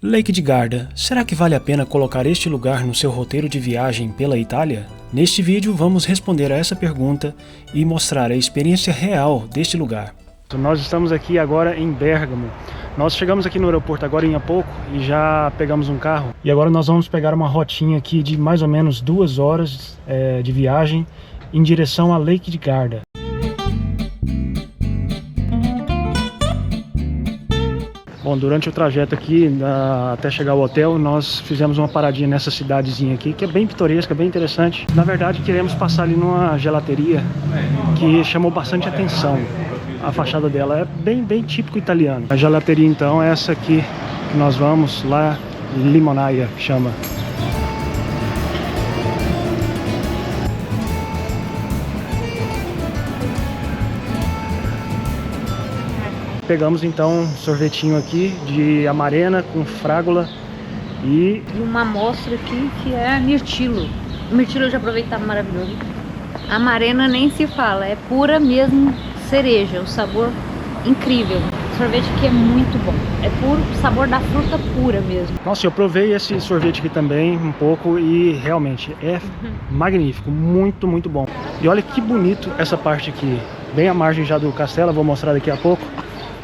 Lake de Garda. Será que vale a pena colocar este lugar no seu roteiro de viagem pela Itália? Neste vídeo vamos responder a essa pergunta e mostrar a experiência real deste lugar. Nós estamos aqui agora em Bergamo. Nós chegamos aqui no aeroporto agora há pouco e já pegamos um carro. E agora nós vamos pegar uma rotinha aqui de mais ou menos 2 horas de viagem em direção a Lake de Garda. Bom, durante o trajeto aqui, até chegar ao hotel, nós fizemos uma paradinha nessa cidadezinha aqui, que é bem pitoresca, bem interessante. Na verdade, queremos passar ali numa gelateria que chamou bastante atenção. A fachada dela é bem típico italiano. A gelateria, então, é essa aqui que nós vamos, lá, Limonaia, que chama. Pegamos então um sorvetinho aqui de amarena com frágola e uma amostra aqui que é mirtilo. O mirtilo eu já provei que tá maravilhoso. A amarena nem se fala, é pura mesmo cereja, o sabor incrível. O sorvete aqui é muito bom, é puro sabor da fruta pura mesmo. Nossa, eu provei esse sorvete aqui também um pouco e realmente é magnífico, muito bom. E olha que bonito essa parte aqui, bem à margem já do castelo, eu vou mostrar daqui a pouco.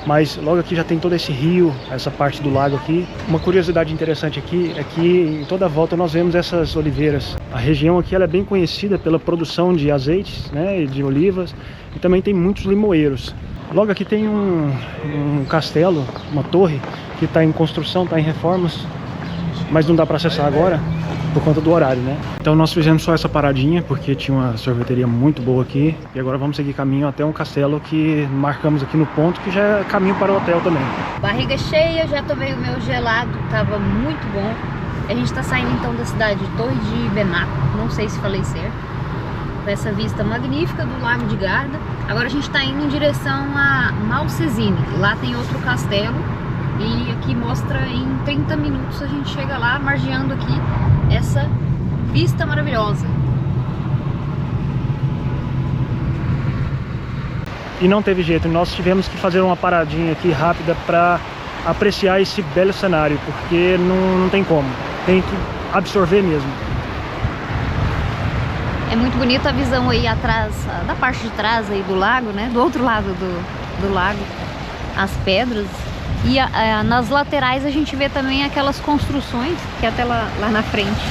Mas logo aqui já tem todo esse rio, essa parte do lago aqui. Uma curiosidade interessante aqui é que em toda a volta nós vemos essas oliveiras. A região aqui ela é bem conhecida pela produção de azeites, né, e de olivas, e também tem muitos limoeiros. Logo aqui tem um castelo, uma torre, que está em construção, está em reformas, mas não dá para acessar agora por conta do horário, né? Então nós fizemos só essa paradinha porque tinha uma sorveteria muito boa aqui e agora vamos seguir caminho até um castelo que marcamos aqui no ponto, que já é caminho para o hotel também. Barriga cheia, já tomei o meu gelado, tava muito bom. A gente está saindo então da cidade de Torre de Benaco, não sei se falei certo, com essa vista magnífica do Lago de Garda. Agora a gente está indo em direção a Malcesine, lá tem outro castelo e aqui mostra em 30 minutos a gente chega lá, margeando aqui essa vista maravilhosa. E não teve jeito, nós tivemos que fazer uma paradinha aqui rápida para apreciar esse belo cenário, porque não tem como, tem que absorver mesmo. É muito bonita a visão aí atrás, da parte de trás aí do lago, né? Do outro lado do lago, as pedras. E nas laterais a gente vê também aquelas construções, que é até lá na frente,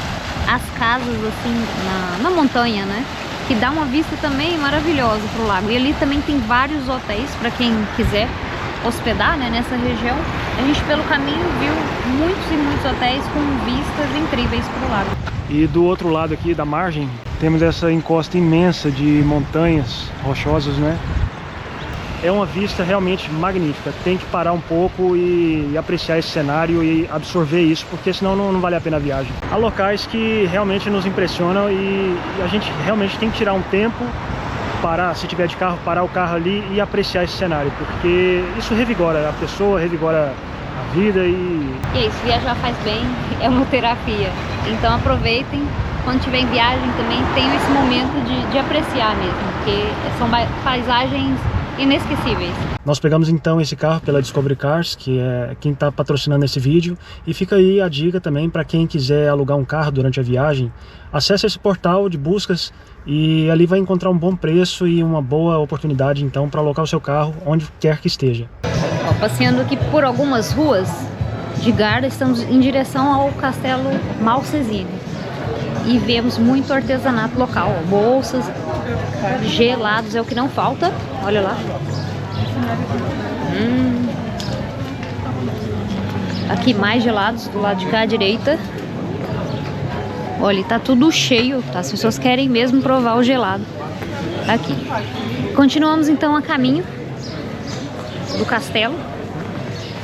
as casas assim, na montanha, né? Que dá uma vista também maravilhosa pro lago. E ali também tem vários hotéis para quem quiser hospedar, né, nessa região. A gente pelo caminho viu muitos e muitos hotéis com vistas incríveis pro lago. E do outro lado aqui da margem temos essa encosta imensa de montanhas rochosas, né? É uma vista realmente magnífica, tem que parar um pouco e apreciar esse cenário e absorver isso, porque senão não vale a pena a viagem. Há locais que realmente nos impressionam e a gente realmente tem que tirar um tempo, parar, se tiver de carro, parar o carro ali e apreciar esse cenário, porque isso revigora a pessoa, revigora a vida e é isso, viajar faz bem, é uma terapia. Então aproveitem, quando estiver em viagem também tenham esse momento de apreciar mesmo, porque são paisagens inesquecíveis. Nós pegamos então esse carro pela Discovery Cars, que é quem está patrocinando esse vídeo, e fica aí a dica também para quem quiser alugar um carro durante a viagem. Acesse esse portal de buscas e ali vai encontrar um bom preço e uma boa oportunidade então para alocar o seu carro onde quer que esteja. Ó, passeando aqui por algumas ruas de Garda, estamos em direção ao castelo Malcesine e vemos muito artesanato local, ó, bolsas, gelados é o que não falta, olha lá. Aqui mais gelados do lado de cá à direita. Olha, tá tudo cheio, tá? As pessoas querem mesmo provar o gelado aqui. Continuamos então a caminho do castelo.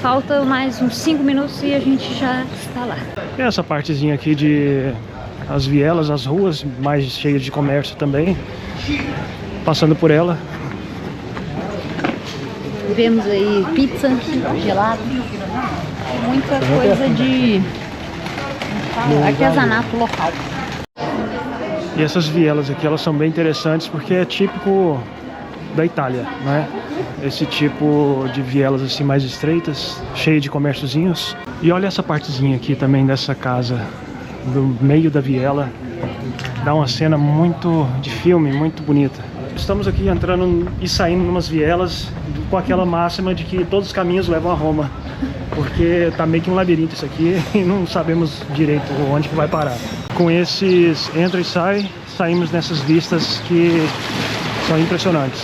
Falta mais uns 5 minutos e a gente já está lá. E essa partezinha aqui de as vielas, as ruas mais cheias de comércio também, passando por ela. Vemos aí pizza, gelado, muita coisa de artesanato local. E essas vielas aqui, elas são bem interessantes porque é típico da Itália, né? Esse tipo de vielas assim mais estreitas, cheio de comérciozinhos. E olha essa partezinha aqui também dessa casa, do meio da viela. Dá uma cena muito de filme, muito bonita. Estamos aqui entrando e saindo em umas vielas com aquela máxima de que todos os caminhos levam a Roma. Porque tá meio que um labirinto isso aqui e não sabemos direito onde que vai parar. Com esses entra e sai, saímos nessas vistas que são impressionantes.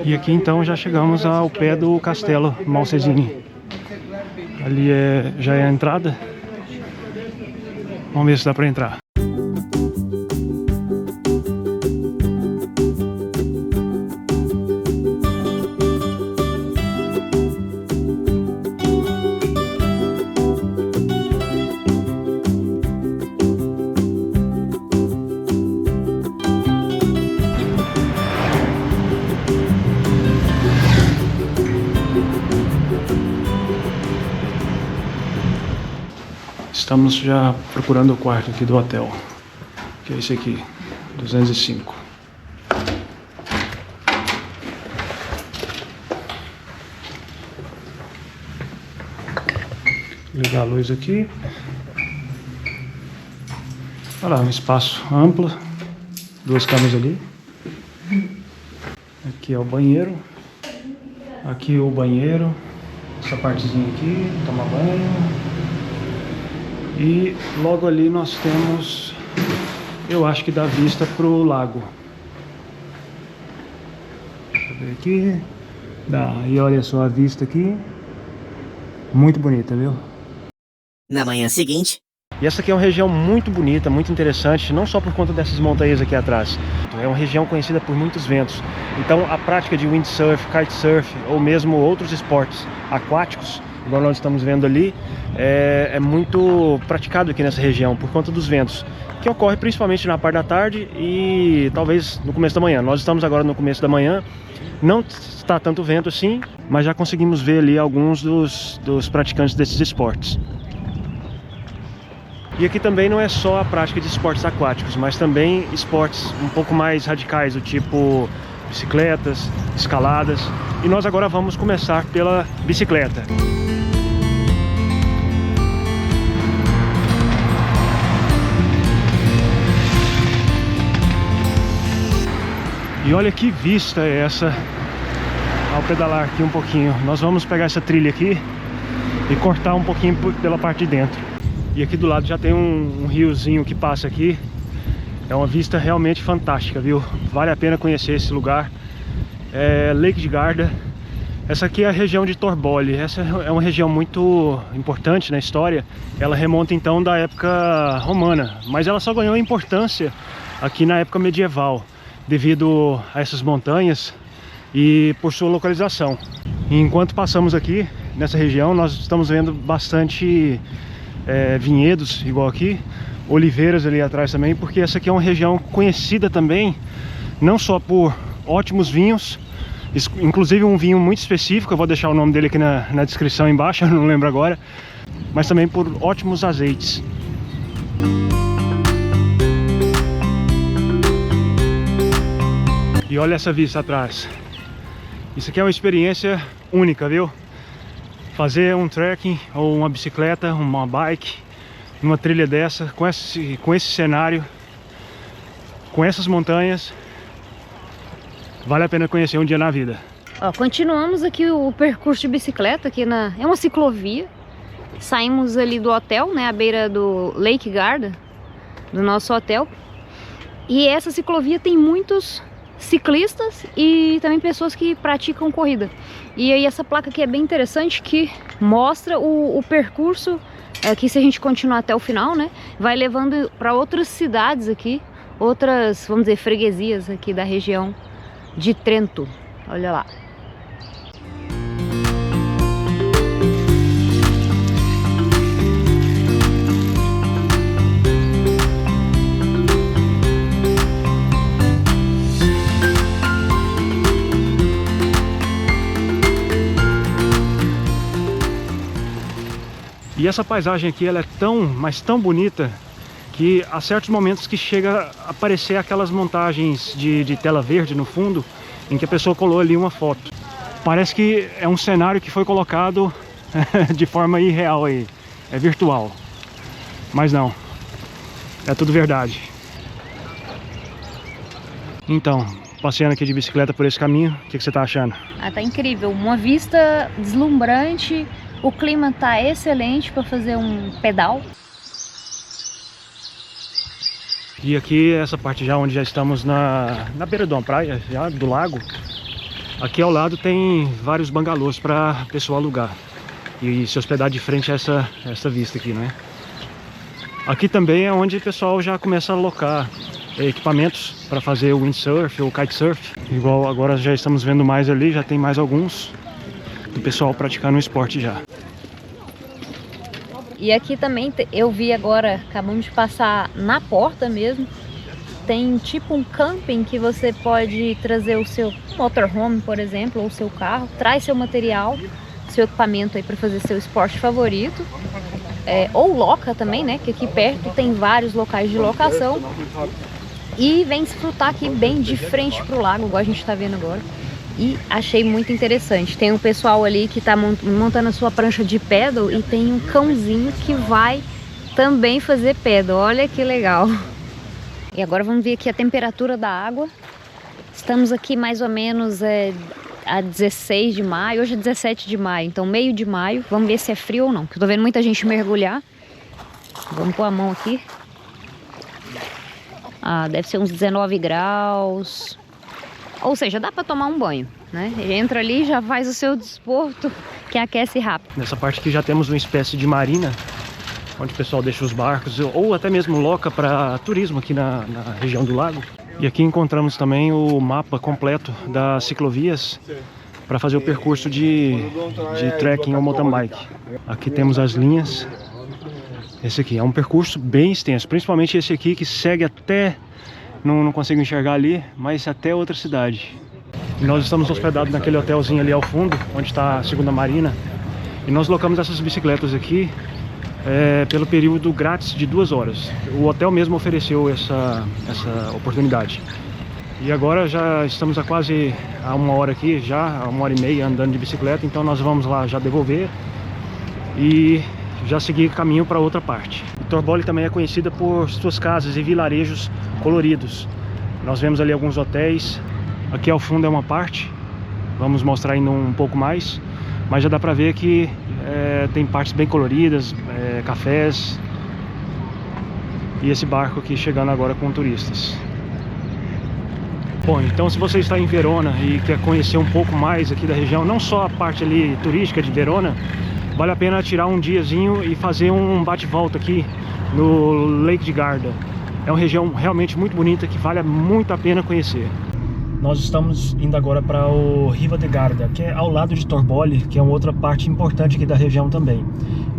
E aqui então já chegamos ao pé do Castelo Malcesini. Ali já é a entrada. Vamos ver se dá para entrar. Estamos já procurando o quarto aqui do hotel, que é esse aqui, 205. Ligar a luz aqui. Olha lá, um espaço amplo, 2 camas ali. Aqui é o banheiro. Aqui o banheiro, essa partezinha aqui, tomar banho. E logo ali nós temos, eu acho que dá vista pro lago. Deixa eu ver aqui. Dá, e olha só a vista aqui. Muito bonita, viu? Na manhã seguinte... E essa aqui é uma região muito bonita, muito interessante, não só por conta dessas montanhas aqui atrás. É uma região conhecida por muitos ventos. Então a prática de windsurf, kitesurf ou mesmo outros esportes aquáticos, igual nós estamos vendo ali, é muito praticado aqui nessa região por conta dos ventos, que ocorre principalmente na parte da tarde e talvez no começo da manhã. Nós estamos agora no começo da manhã, não está tanto vento assim, mas já conseguimos ver ali alguns dos praticantes desses esportes. E aqui também não é só a prática de esportes aquáticos, mas também esportes um pouco mais radicais, do tipo bicicletas, escaladas. E nós agora vamos começar pela bicicleta. E olha que vista é essa ao pedalar aqui um pouquinho. Nós vamos pegar essa trilha aqui e cortar um pouquinho pela parte de dentro. E aqui do lado já tem um riozinho que passa aqui. É uma vista realmente fantástica, viu? Vale a pena conhecer esse lugar. É Lake de Garda. Essa aqui é a região de Torbole. Essa é uma região muito importante na história. Ela remonta então da época romana, mas ela só ganhou importância aqui na época medieval, devido a essas montanhas e por sua localização. E enquanto passamos aqui nessa região, nós estamos vendo bastante vinhedos, igual aqui, oliveiras ali atrás também, porque essa aqui é uma região conhecida também, não só por ótimos vinhos, inclusive um vinho muito específico, eu vou deixar o nome dele aqui na descrição embaixo, eu não lembro agora, mas também por ótimos azeites. E olha essa vista atrás. Isso aqui é uma experiência única, viu? Fazer um trekking ou uma bicicleta, uma bike, numa trilha dessa, com esse cenário, com essas montanhas, vale a pena conhecer um dia na vida. Ó, continuamos aqui o percurso de bicicleta, aqui é uma ciclovia. Saímos ali do hotel, né, à beira do Lake Garda, do nosso hotel. E essa ciclovia tem muitos ciclistas e também pessoas que praticam corrida. E aí essa placa aqui é bem interessante, que mostra o percurso que, se a gente continuar até o final, né, vai levando para outras cidades aqui, outras, vamos dizer, freguesias aqui da região de Trento. Olha lá. E essa paisagem aqui, ela é tão, mas tão bonita, que há certos momentos que chega a aparecer aquelas montagens de tela verde no fundo, em que a pessoa colou ali uma foto. Parece que é um cenário que foi colocado de forma irreal aí, é virtual. Mas não, é tudo verdade. Então, passeando aqui de bicicleta por esse caminho, o que você tá achando? Ah, tá incrível, uma vista deslumbrante, o clima tá excelente para fazer um pedal. E aqui, essa parte já onde já estamos na beira de uma praia, já do lago. Aqui ao lado tem vários bangalôs para pessoal alugar e se hospedar de frente a essa vista aqui, né? Aqui também é onde o pessoal já começa a alocar equipamentos para fazer o windsurf ou kitesurf. Igual agora já estamos vendo mais ali, já tem mais alguns do pessoal praticando o esporte já. E aqui também eu vi agora, acabamos de passar na porta mesmo, tem tipo um camping que você pode trazer o seu motorhome, por exemplo, ou o seu carro, traz seu material, seu equipamento aí para fazer seu esporte favorito. Ou loca também, né? Que aqui perto tem vários locais de locação. E vem desfrutar aqui bem de frente pro lago, igual a gente tá vendo agora. E achei muito interessante. Tem um pessoal ali que tá montando a sua prancha de pedal e tem um cãozinho que vai também fazer pedal. Olha que legal. E agora vamos ver aqui a temperatura da água. Estamos aqui mais ou menos a 16 de maio, hoje é 17 de maio, então meio de maio. Vamos ver se é frio ou não, porque eu tô vendo muita gente mergulhar. Vamos pôr a mão aqui. Ah, deve ser uns 19 graus. Ou seja, dá pra tomar um banho, né? Entra ali e já faz o seu desporto, que aquece rápido. Nessa parte aqui já temos uma espécie de marina, onde o pessoal deixa os barcos, ou até mesmo loca para turismo aqui na região do lago. E aqui encontramos também o mapa completo das ciclovias para fazer o percurso de trekking ou mountain bike. Aqui temos as linhas. Esse aqui é um percurso bem extenso, principalmente esse aqui que segue até, não consigo enxergar ali, mas até outra cidade. E nós estamos hospedados naquele hotelzinho ali ao fundo, onde está a segunda marina. E nós locamos essas bicicletas aqui pelo período grátis de 2 horas. O hotel mesmo ofereceu essa oportunidade. E agora já estamos há quase 1 hora aqui, já há 1h30 andando de bicicleta, então nós vamos lá já devolver e já seguir caminho para outra parte. Torbole também é conhecida por suas casas e vilarejos coloridos. Nós vemos ali alguns hotéis. Aqui ao fundo é uma parte, vamos mostrar ainda um pouco mais, mas já dá para ver que tem partes bem coloridas, cafés, e esse barco aqui chegando agora com turistas. Bom, então se você está em Verona e quer conhecer um pouco mais aqui da região, não só a parte ali turística de Verona, vale a pena tirar um diazinho e fazer um bate-volta aqui no Lake de Garda. É uma região realmente muito bonita que vale muito a pena conhecer. Nós estamos indo agora para o Riva de Garda, que é ao lado de Torbole, que é uma outra parte importante aqui da região também.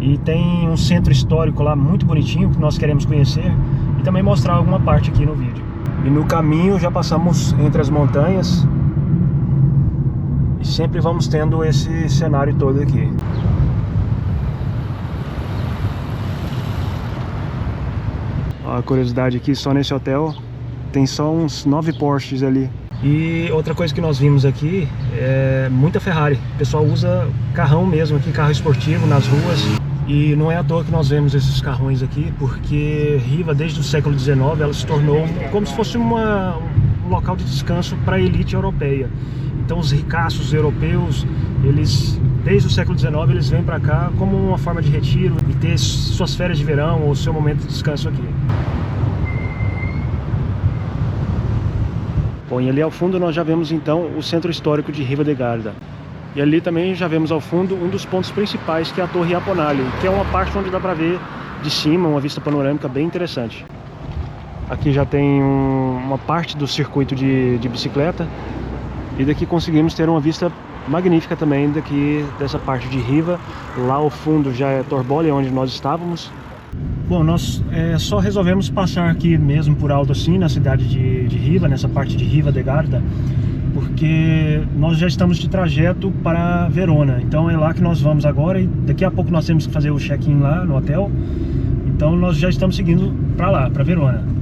E tem um centro histórico lá muito bonitinho que nós queremos conhecer e também mostrar alguma parte aqui no vídeo. E no caminho já passamos entre as montanhas e sempre vamos tendo esse cenário todo aqui. A curiosidade aqui, só nesse hotel tem só uns 9 Porsches ali. E outra coisa que nós vimos aqui é muita Ferrari. O pessoal usa carrão mesmo aqui, carro esportivo nas ruas. E não é à toa que nós vemos esses carrões aqui, porque Riva, desde o século XIX, ela se tornou como se fosse um local de descanso para a elite europeia. Então os ricaços europeus, eles, desde o século XIX, eles vêm para cá como uma forma de retiro e ter suas férias de verão ou seu momento de descanso aqui. Bom, e ali ao fundo nós já vemos então o centro histórico de Riva de Garda. E ali também já vemos ao fundo um dos pontos principais, que é a Torre Aponali, que é uma parte onde dá para ver de cima uma vista panorâmica bem interessante. Aqui já tem uma parte do circuito de bicicleta, e daqui conseguimos ter uma vista magnífica também daqui dessa parte de Riva. Lá ao fundo já é Torbole, onde nós estávamos. Bom, nós só resolvemos passar aqui mesmo por alto assim, na cidade de Riva, nessa parte de Riva de Garda, porque nós já estamos de trajeto para Verona. Então é lá que nós vamos agora e daqui a pouco nós temos que fazer o check-in lá no hotel. Então nós já estamos seguindo para lá, para Verona.